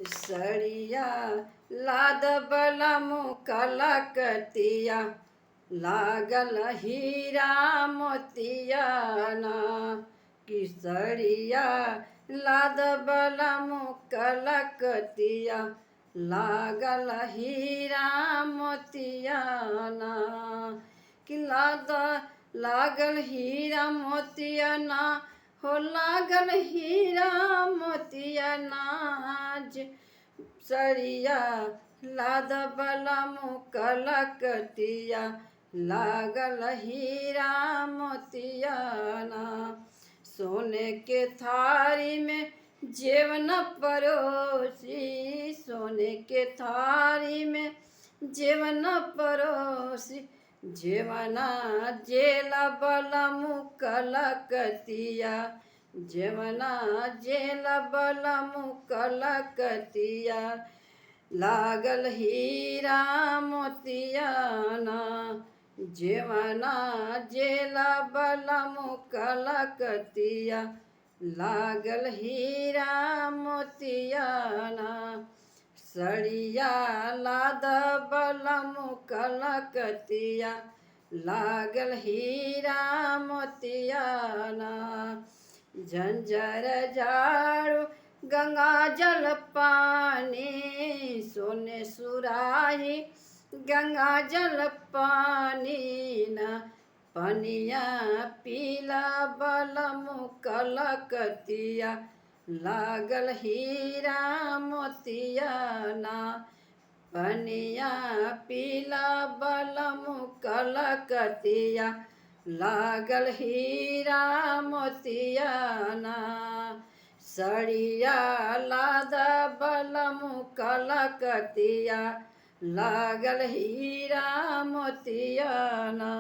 सड़िया लाद बलमु कलकतिया लागल हीरा मोतियाना कि सड़िया लाद बलमु कलकतिया लागल हीरा मोतियाना कि लागल हीरा मोतियाना हो लागल हीरा मोतियाना सड़िया लाद बलमु कलकतिया लागल हीरा मोतियाना सोने के थारी में जेवन परोसी सोने के थारी में जेवन परोसी जेवना जेला बलमु कलकतिया जेवना जेला बलमु कलकतिया लागल हीरा मोतियाना जेवना जेला बलमु कलकतिया लागल हीरा मोतियाना सड़िया लाद बलमु कलकतिया लागल हीरा मोतियाना झंझर झाड़ू गंगा जल पानी सोने सुराही गंगा जल पानी न पनिया पीला बलमु कलकतिया लागल हीरा मोतियाना पनिया पीला बलमु कलकतिया लागल हीरा मोतियाना सड़िया लाद बलमु कलकतिया लागल हीरा मोतियाना।